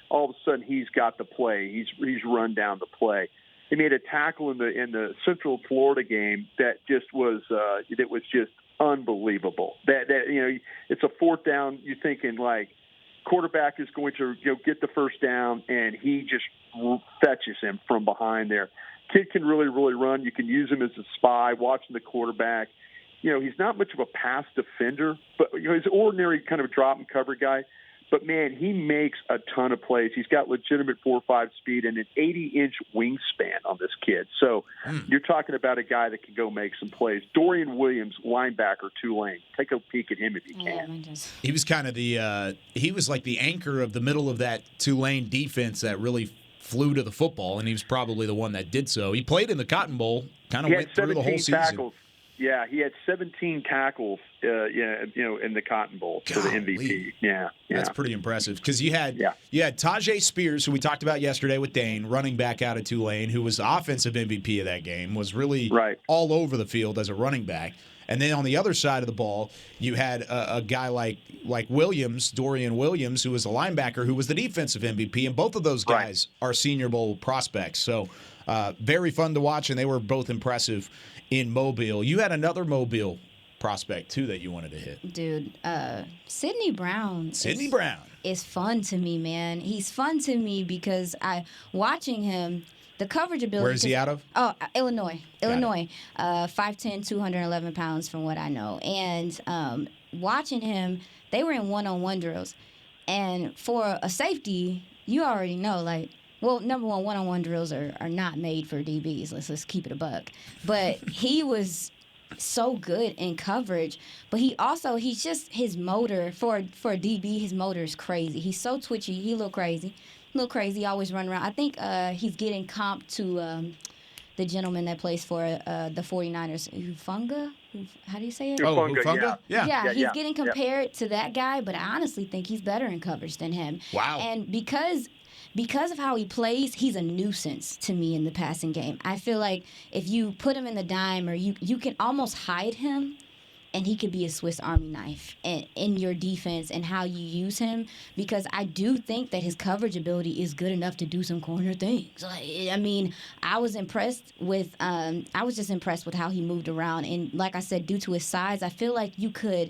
all of a sudden he's got the play. He's run down the play. He made a tackle in the Central Florida game that was just unbelievable. That it's a fourth down. You're thinking like quarterback is going to get the first down, and he just fetches him from behind there. Kid can really, really run. You can use him as a spy, watching the quarterback. He's not much of a pass defender, but he's an ordinary kind of drop and cover guy. But, man, he makes a ton of plays. He's got legitimate 4.5 speed and an 80-inch wingspan on this kid. So you're talking about a guy that can go make some plays. Dorian Williams, linebacker, Tulane. Take a peek at him if you can. He was kind of he was like the anchor of the middle of that Tulane defense that really flew to the football, and he was probably the one that did so. He played in the Cotton Bowl, kind of went through the whole season. Tackles. Yeah, he had 17 tackles, in the Cotton Bowl for the MVP. Yeah, that's pretty impressive because you had Tajay Spears, who we talked about yesterday with Dane, running back out of Tulane, who was the offensive MVP of that game, was really all over the field as a running back. And then on the other side of the ball, you had a guy like Williams, Dorian Williams, who was a linebacker, who was the defensive MVP, and both of those guys are Senior Bowl prospects. So very fun to watch, and they were both impressive in Mobile. You had another Mobile prospect, too, that you wanted to hit. Dude, Sidney Brown. Brown is fun to me, man. He's fun to me because watching him, the coverage ability. Where is he out of? Oh, Illinois. 5'10", 211 pounds from what I know. And watching him, they were in one-on-one drills. And for a safety, you already know, well, number one, one-on-one drills are not made for DBs. Let's keep it a buck. But he was so good in coverage. But he's just his motor for a DB. His motor is crazy. He's so twitchy. He a little crazy. Always run around. I think he's getting comped to the gentleman that plays for the 49ers, Hufunga. How do you say it? Hufunga? Yeah, he's getting compared to that guy. But I honestly think he's better in coverage than him. Wow. And because of how he plays, he's a nuisance to me in the passing game. I feel like if you put him in the dime, or you can almost hide him, and he could be a Swiss Army knife in your defense and how you use him, because I do think that his coverage ability is good enough to do some corner things. I mean, I was impressed with just impressed with how he moved around. And like I said, due to his size, I feel like you could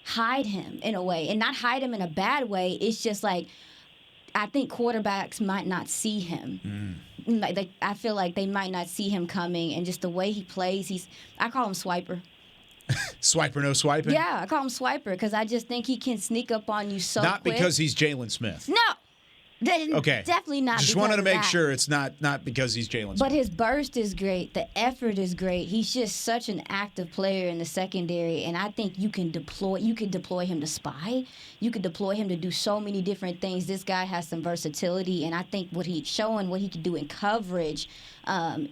hide him in a way, and not hide him in a bad way. It's just like, I think quarterbacks might not see him. I feel like they might not see him coming, and just the way he plays, I call him Swiper. Swiper, no swiping? Yeah, I call him Swiper because I just think he can sneak up on you so Not quick. because he's Jalen Smith. No. Okay. Definitely not. Just wanted to make sure it's not because he's Jalen Smith. But his burst is great. The effort is great. He's just such an active player in the secondary, and I think you can deploy him to spy. You could deploy him to do so many different things. This guy has some versatility, and I think what he can do in coverage,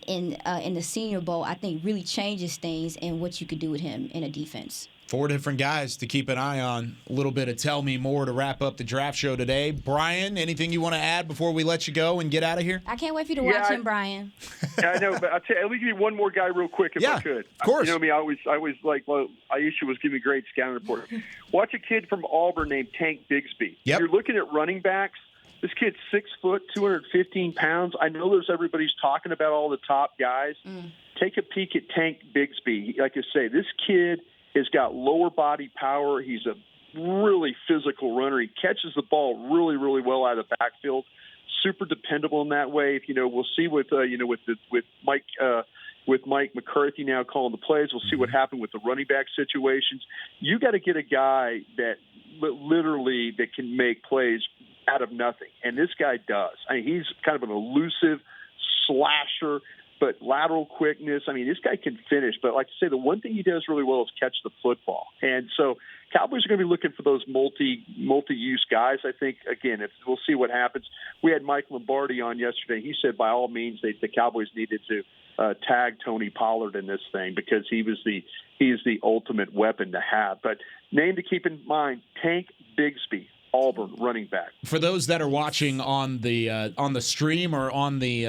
in the Senior Bowl, I think really changes things and what you could do with him in a defense. 4 different guys to keep an eye on. A little bit of Tell Me More to wrap up the draft show today. Brian, anything you want to add before we let you go and get out of here? I can't wait for you to watch him, Brian. Yeah, I know, but I'll tell you, let me give you one more guy real quick if I could. Of course. You know me, I always like, well, Aisha was giving me a great scouting report. Watch a kid from Auburn named Tank Bigsby. Yep. You're looking at running backs. This kid's 6 foot, 215 pounds. I know everybody's talking about all the top guys. Take a peek at Tank Bigsby. Like I say, this kid has got lower body power. He's a really physical runner. He catches the ball really, really well out of the backfield. Super dependable in that way. We'll see with Mike McCarthy now calling the plays. We'll see what happened with the running back situations. You got to get a guy that literally that can make plays out of nothing, and this guy does. I mean, he's kind of an elusive slasher, but lateral quickness. I mean, this guy can finish. But like I say, the one thing he does really well is catch the football. And so Cowboys are going to be looking for those multi-use guys, I think. Again, we'll see what happens. We had Mike Lombardi on yesterday. He said by all means the Cowboys needed to tag Tony Pollard in this thing because he is the ultimate weapon to have. But name to keep in mind, Tank Bigsby, Auburn running back. For those that are watching on the stream or on the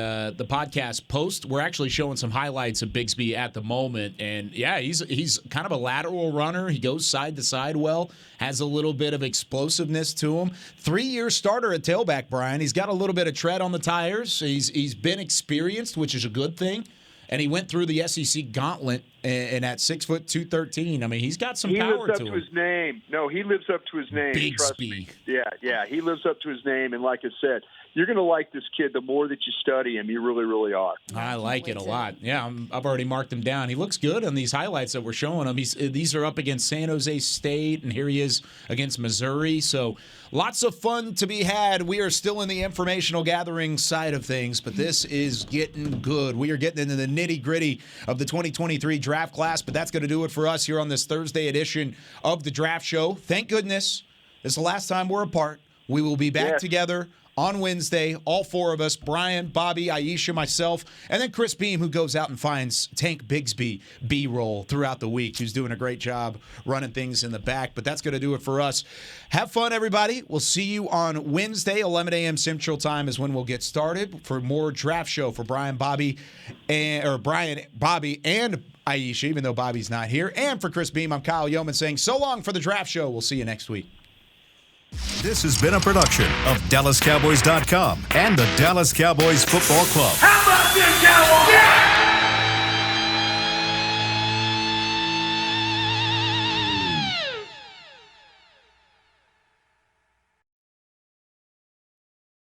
podcast post, we're actually showing some highlights of Bigsby at the moment, and yeah, he's kind of a lateral runner. He goes side to side well, has a little bit of explosiveness to him. 3-year starter at tailback, Brian. He's got a little bit of tread on the tires. He's been experienced, which is a good thing. And he went through the SEC gauntlet, and at 6 foot 213, I mean, he's got some power to him. He lives up to his name. No, he lives up to his name. Trust me. Yeah, he lives up to his name. And like I said, you're going to like this kid the more that you study him. You really, really are. I like it a lot. Yeah, I've already marked him down. He looks good on these highlights that we're showing him. These are up against San Jose State, and here he is against Missouri. So lots of fun to be had. We are still in the informational gathering side of things, but this is getting good. We are getting into the nitty-gritty of the 2023 draft class, but that's going to do it for us here on this Thursday edition of the Draft Show. Thank goodness. This is the last time we're apart. We will be back together on Wednesday, all 4 of us, Brian, Bobby, Aisha, myself, and then Chris Beam, who goes out and finds Tank Bigsby B-roll throughout the week, who's doing a great job running things in the back. But that's going to do it for us. Have fun, everybody. We'll see you on Wednesday, 11 a.m. Central Time is when we'll get started for more Draft Show for Brian, Bobby, and Aisha, even though Bobby's not here. And for Chris Beam, I'm Kyle Yeoman saying so long for the Draft Show. We'll see you next week. This has been a production of DallasCowboys.com and the Dallas Cowboys Football Club. How about this, Cowboys? Yeah!